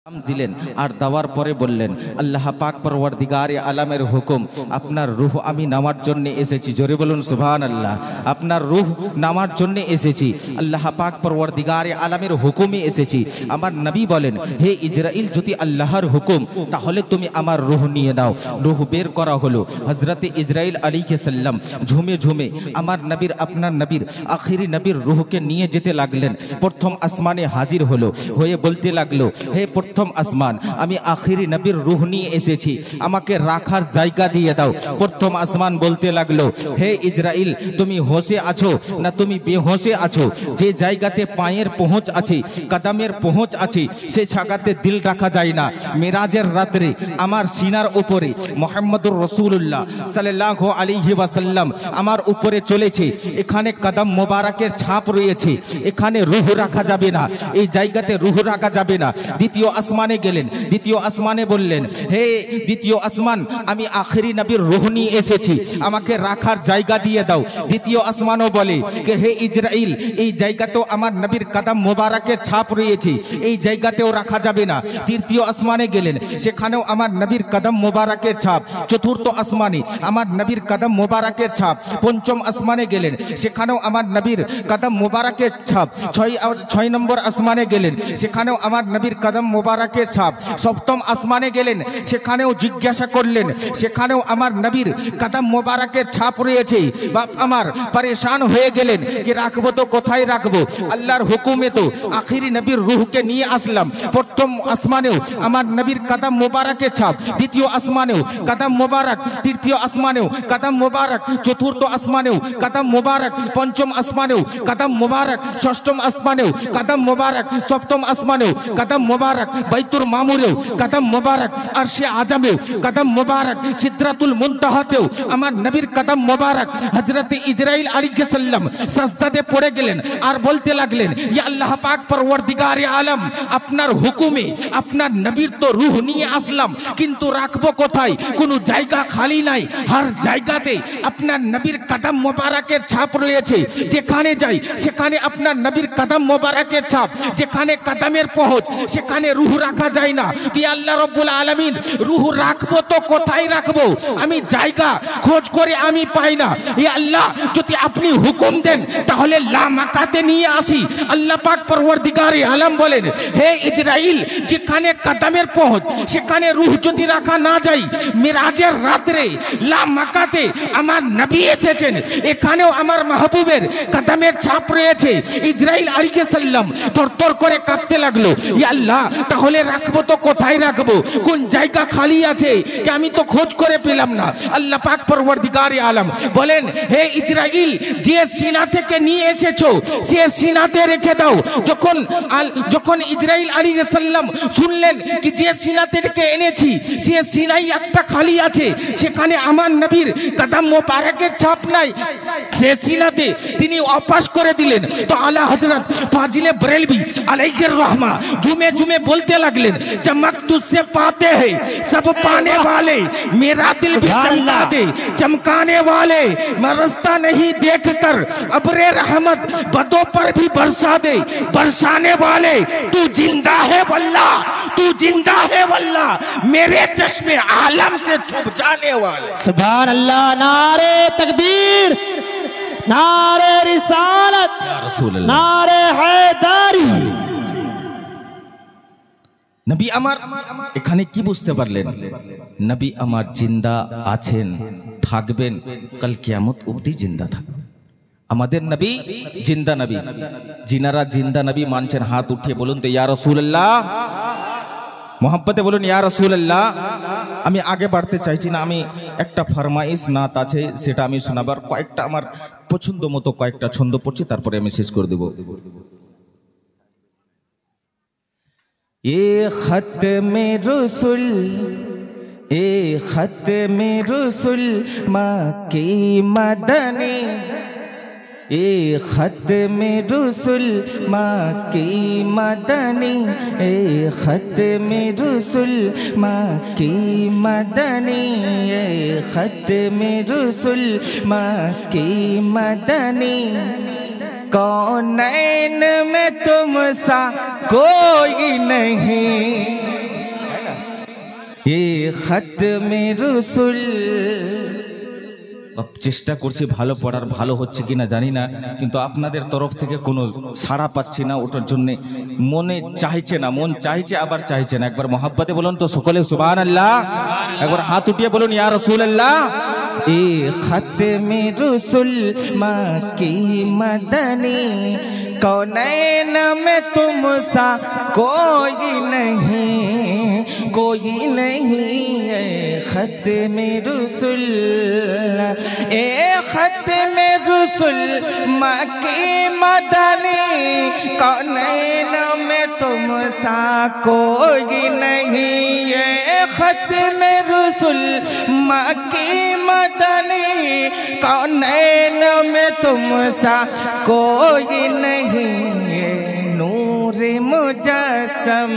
দিলেন আর দেওয়ার পরে বললেন আল্লাহ পাক পরওয়ারদিগারে আলমের হুকুম, আপনার রূহ আমি নামার জন্য এসেছি। জোরে বলুন সুবহানাল্লাহ। আপনার রূহ নামার জন্য এসেছি, আল্লাহ পাক পরওয়ারদিগারে আলমের হুকুমে এসেছি। আমার নবী বলেন, হে ইজরাইল, যদি আল্লাহর হুকুম তাহলে তুমি আমার রূহ নিয়ে নাও। রূহ বের করা হলো। হযরতে ইজরাইল আলাইহিস সালাম ঝুমে ঝুমে আমার নবীর, আপনার নবীর, আখিরি নবীর রূহকে নিয়ে যেতে লাগলেন। প্রথম আসমানে হাজির হলো, হয়ে বলতে লাগলো, হে প্রথম আসমান, আমি আখিরি নবীর রূহ নিয়ে এসেছি, আমাকে রাখার জায়গা দিয়ে দাও। প্রথম আসমান বলতে লাগলো, হে ইজরাইল, তুমি হোশে আছো না তুমি বেহোশে আছো? যে জায়গাতে পায়ের পৌঁছ আছে, কদমের পৌঁছ আছে, সে জায়গাতে দিল রাখা যায় না। মেরাজের রাত্রে আমার সিনার উপরে মুহাম্মদুর রাসূলুল্লাহ সাল্লাল্লাহু আলাইহি ওয়াসাল্লাম আমার উপরে চলেছে। এখানে কদম মোবারকের ছাপ রয়েছে, এখানে রূহ রাখা যাবে না, এই জায়গাতে রূহ রাখা যাবে না। দ্বিতীয় আসমানে গেলেন, দ্বিতীয় আসমানে বললেন, হে দ্বিতীয় আসমান, আমি আখিরি নবীর রূহ নিয়ে এসেছি, আমাকে রাখার জায়গা দিয়ে দাও। দ্বিতীয় আসমানও বলে, হে ইজরাইল, এই জায়গাতেও আমার নবীর কদম মোবারকের ছাপ রয়েছে, এই জায়গাতেও রাখা যাবে না। তৃতীয় আসমানে গেলেন, সেখানেও আমার নবীর কদম মোবারকের ছাপ। চতুর্থ আসমানে আমার নবীর কদম মোবারকের ছাপ। পঞ্চম আসমানে গেলেন, সেখানেও আমার নবীর কদম মোবারকের ছাপ। ছয় নম্বর আসমানে গেলেন, সেখানেও আমার নবীর কদম মোবারকের ছাপ। সপ্তম আসমানে গেলেন, সেখানেও জিজ্ঞাসা করলেন, সেখানেও আমার নবীর কদম মোবারকের ছাপ রয়েছে। বাপ আমার পরেশান হয়ে গেলেন কি রাখবো তো কোথায় রাখবো? আল্লাহর হুকুমে তো আখিরি নবীর রূহকে নিয়ে আসলাম। প্রথম আসমানেও আমার নবীর কদম মোবারকের ছাপ, দ্বিতীয় আসমানেও কদম মোবারক, তৃতীয় আসমানেও কদম মোবারক, চতুর্থ আসমানেও কদম মোবারক, পঞ্চম আসমানেও কদম মোবারক, ষষ্ঠম আসমানেও কদম মোবারক, সপ্তম আসমানেও কদম মোবারক, বাইতুল মামুরেও কদম মোবারক, আরশে আজমেও কদম মোবারক, সিদরাতুল মুনতাহাতেও আমার নবীর কদম মোবারক। হযরত ইজরাইল আলাইহিস সালাম সাজদাতে পড়ে গেলেন আর বলতে লাগলেন, ইয়া আল্লাহ পাক পরওয়ারদিগারে আলম, আপনার হুকুমে আপনার নবীর তো রূহ নিয়ে আসলাম, কিন্তু রাখবো কোথায়? কোনো জায়গা খালি নাই, হর জায়গাতে আপনার নবীর কদম মোবারকের ছাপ রয়েছে। যেখানে যাই সেখানে আপনার নবীর কদম মোবারকের ছাপ, যেখানে কদমের পৌঁছ সেখানে রূহ রাখা যায় না। তুই আল্লাহ রাব্বুল আলামিন, রূহ রাখবো তো কোথায় রাখবো? আমি জায়গা খোঁজ করে আমি পাই না। হে আল্লাহ, যদি আপনি হুকুম দেন তাহলে লা মাকাতে নিয়ে আসি। আল্লাহ পাক পরওয়ারদিগারে আলম বলেন, হে ইজরাইল, যেখানে কদমের পৌঁছ সেখানে রূহ যদি রাখা না যায়, মিরাজের রাত্রে লা মাকাতে আমার নবী এসেছেন, এখানেও আমার মাহবুবের কদমের ছাপ রয়েছে। ইজরাইল আলাইহিস সালাম তরতর করে কাঁপতে লাগলো, ইয়া আল্লাহ, তাহলে রাখবো তো কোথায় রাখবো? কোন জায়গা খালি আছে কি আমি তো খোঁজ করে পেলাম না। আল্লাহ পাক পরওয়ারদিগারে আলম বলেন, হে ইজরাইল, যে সিনা থেকে নিয়ে এসেছো সে সিনাতে রেখে দাও। যখন ইজরাইল আলাইহিস সালাম শুনলেন কি যে সিনা থেকে এনেছি সে সিনাই একটা খালি আছে, সেখানে আমার নবীর কদম মোবারকের ছাপ নাই, সে সিনাতে তিনি ওয়াপস করে দিলেন। তো আলা হযরত ফাজিলে বরেলভী আলাইহির रहमा झूमे झूमे बोलते लगलेन, चमक तुझसे पाते हैं सब पाने वाले, मेरा दिल भी चमका दे चमकाने वाले, मैं रास्ता नहीं देख कर अब्रे रहमत बदों पर भी बरसा दे बरसाने वाले, तू जिंदा है वल्लाह, तू जिंदा है वल्लाह, मेरे चश्मे आलम से छुप जाने वाले। सुभान अल्लाह, नारे तकबीर, नारे रिसालत, नारे हैदारी। নবী আমার এখানে কি বুঝতে পারলেন? নবী আমার জিন্দা আছেন, থাকবেন, কাল কিয়ামত অবধি জিন্দা থাকবেন। আমাদের নবী জিন্দা নবী। যিনারা জিন্দা নবী মানছেন হাত উঠিয়ে বলুন তো ইয়া রাসূলুল্লাহ, মোহাব্বতে বলুন ইয়া রাসূলুল্লাহ। আমি আগে বাড়তে চাইছি না, আমি একটা ফরমাইশ নাত আছে সেটা আমি শোনাবার, কয়েকটা আমার পছন্দ মতো কয়েকটা ছন্দ পড়ছি, তারপরে আমি শেষ করে দেব। এ খতমে রসুল, এ খতমে রসুল মাকি মদনী, এ খতমে রসুল মাকি মদনী, এ খতমে রসুল মাকি মদনী, এ খতমে রসুল মাকি মদনী। कौनैन में तुम सा कोई नहीं, এ খতমে রসুল। চেষ্টা করছি ভালো পড়ার, ভালো হচ্ছে কিনা জানি না, কিন্তু আপনাদের তরফ থেকে কোনো সাড়া পাচ্ছি না, ওটার জন্য মনে চাইছে না, মন চাইছে আবার চাইছে না। একবার মোহাব্বতে বলুন তো সকলে সুবহানাল্লাহ, একবার হাত উঠিয়ে বলুন ইয়া রাসূলুল্লাহ। এ খতমে রসুল মাকি মদনী, कौनैन में तुम सा कोई नहीं ए खत्मे रसूल, ए खत्मे रसूल मक्की मदनी, कौनैन में तुम सा कोई नहीं ए खत्मे रसूल मक्की मदनी, कौनैन में तुम सा कोई नहीं। नूरे मुजस्सम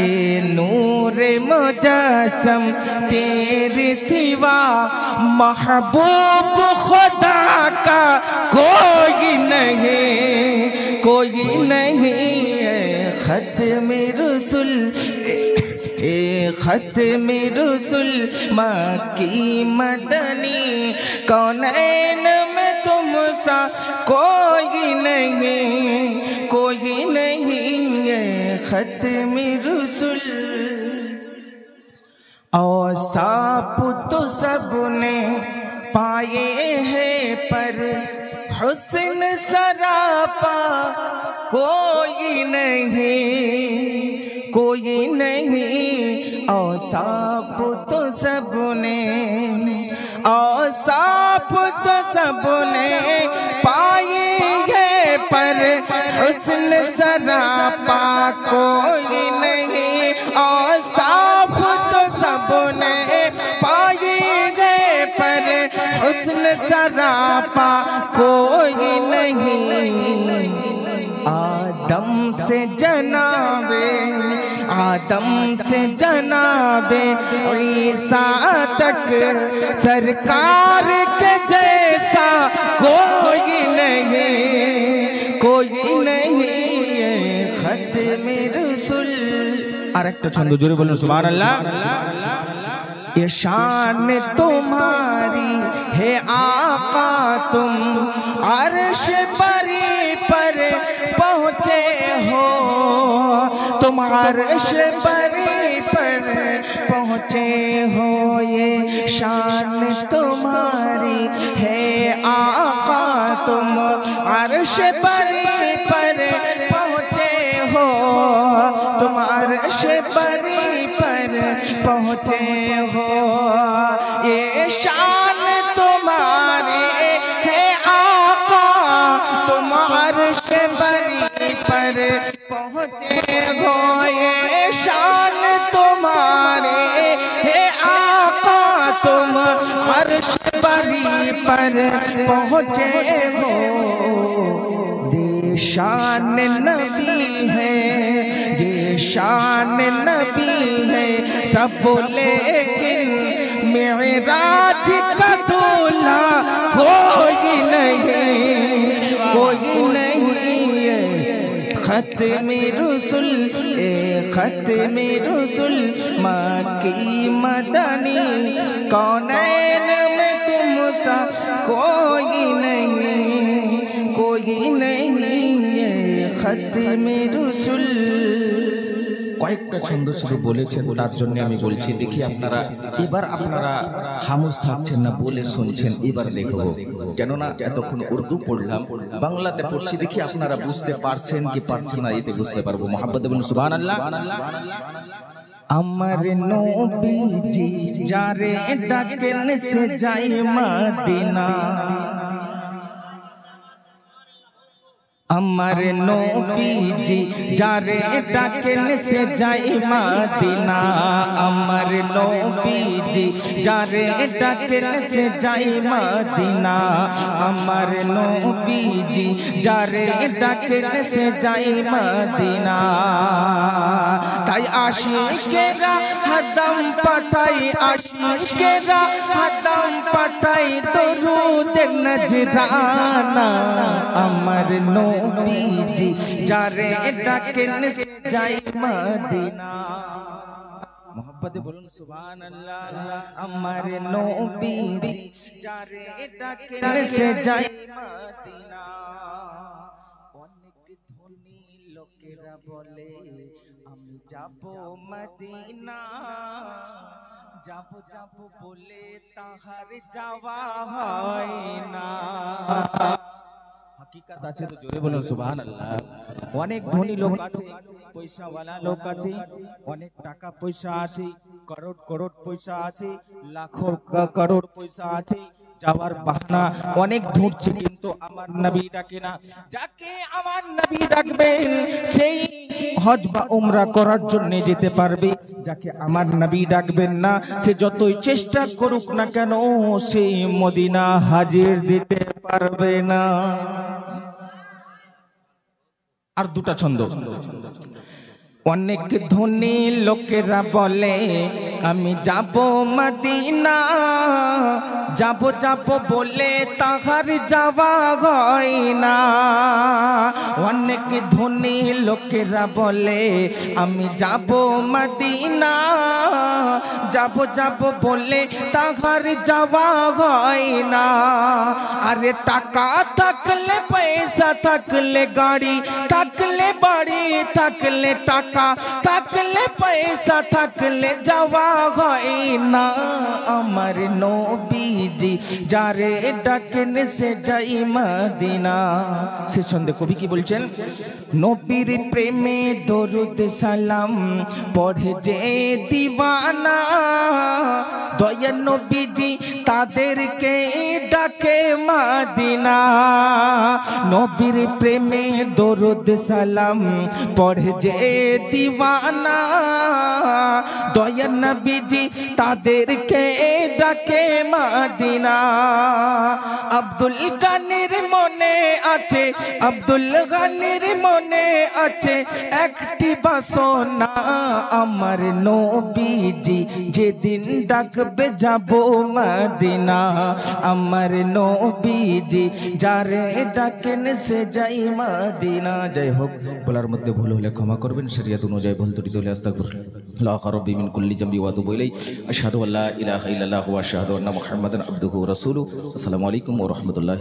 ए नूरे मुजस्सम, तेरे सिवा महबूब खुदा का कोई नहीं ए खत्मे रसूल, ए खत्मे रसूल मक्की मदनी, कौनैन में तुम सा कोई नहीं है खत्मे रसूल। औसाफ तो सबने पाए हैं पर हुस्न सरापा कोई नहीं। औसाफ तो सबने पाए हैं पर हुस्न सरापा कोई नहीं। औसाफ तो सबने पाए हैं पर हुस्न सरापा कोई नहीं। आदम से जनाबे ईसा तक सरकार के जैसा कोई नहीं है खत्मे रसूल। আর একটা ছন্দ জোরে বলুন সুবহানাল্লাহ। ये शान तुम्हारी है आका, तुम अर्श परी पर पहुँचे हो, तुम अर्श परी पर पहुँचे हो। ये शान तुम्हारी है आका, तुम अर्श परी पर पहुँचे हो, तुम अर्श परी पर पहुँचे हो। ये शान तुम्हारी है आका, तुम अर्श परी पर पहुँचे हो। ये शान तुम्हारी है आका, तुम अर्श परी पर पहुँचे हो। शान नबी है, ये शान नबी है सब, लेकिन मेराज का दूल्हा कोई नहीं है खत्मे रसूल, ए खत्मे रसूल मक्की मदनी, कौनैन में तुम सा कोई नहीं है खत्मे रसूल। কয়েকটা ছন্দ শুধু বলেছেন, তার জন্য আমি বলছি। দেখি আপনারা এবার খামোশ থাকছেন না, বলে শুনছেন। এবার দেখবো, কেননা এতক্ষণ উর্দু পড়লাম, বাংলাতে পড়ছি, দেখি আপনারা বুঝতে পারছেন কি পারছেন না, এতে বুঝতে পারবো। মোহাব্বতে বলুন সুবহানাল্লাহ। আমার নবীজি যারে ডাকেন সে যায় মদিনা, আমার নবীজি যারে ডাকেন সে যায় মদিনা, আমার নবীজি যারে ডাকেন সে যায় মদিনা, আমার নবীজি যারে ডাকেন সে যায় মদিনা। তাই আশিকেরা হরদম পাঠাই, আশিকেরা হরদম পাঠাই দরুদ নজরানা, আমার নবীজি যারে ডাকেন সে যায় মদিনা। मोहब्बत মহব্বতে বলুন সুবহানাল্লাহ। আমার নবীজি যারে ডাকেন সে যায় মদিনা। অনেক ধনী লোকেরা বলে আমি যাব মদিনা, যাব যাব বলে তাহার যাওয়া হয় না। হাকিকত আছে তো জোরে বলুন সুবহানাল্লাহ। অনেক ধনী লোক আছে, পয়সাওয়ালা লোক আছে, অনেক টাকা পয়সা আছে, করোড় করোড় পয়সা আছে, লাখো করোড় পয়সা আছে, যাওয়ার বাহানা অনেক ঢুকছে, কিন্তু আমার নবী ডাকে না। যাকে আমার নবী ডাকবেন সেই হজ বা উমরা করার জন্য যেতে পারবে। যাকে আমার নবী ডাকবেন না, সে যতই চেষ্টা করুক না কেন সেই মদিনা হাজির দিতে পারবে না। আর দুটা ছন্দ। অনেক ধনী লোকেরা বলে আমি যাব মদিনা, যাব যাব বলে তাহার যাওয়া হয় না। অনেক ধনী লোকেরা বলে আমি যাব মদিনা, যাব যাব বলে তাহার যাওয়া হয় না। আরে টাকা থাকলে, পয়সা থাকলে, গাড়ি থাকলে, বাড়ি থাকলে, টাকা থাকলে, পয়সা থাকলে যাওয়া হয় না। আমার নবীজি যারে ডাকেন সে যাই মদিনা। সে ছন্দে কবি কি বলছেন? নবীর প্রেমে দরুদ সালাম পড়ে যে দিওয়ানা, দয়া নবীজি তাদেরকে ডাকে মদিনা। নবীর প্রেমে দরুদ সালাম পড়ে যে দিওয়ানা, দয়া নবীজি তাদেরকে ডাকে মদিনা। আব্দুল গানির মনে আছে, আব্দুল গানির মনে আছে একটি বাসনা, আমার নবীজি যেদিন ডাকবে যাব মদিনা। আমার নবীজি যারে ডাকেন সে যাই মদিনা। যাই হোক, বলার মধ্যে ভুল হলে ক্ষমা করবেন, শরিয়ত অনুযায়ী ভুল ত্রুটি হলে আস্তাগফিরুল্লাহ রাব্বি মিন কুল্লি জামবি ওয়া আতুবু ইলাইহি। আশহাদু আল্লা ইলাহা ইল্লাল্লাহু ওয়া আশহাদু আন্না মুহাম্মাদান আবদুহু ওয়া রাসূলুহু। আসসালামু আলাইকুম ওয়া রাহমাতুল্লাহি।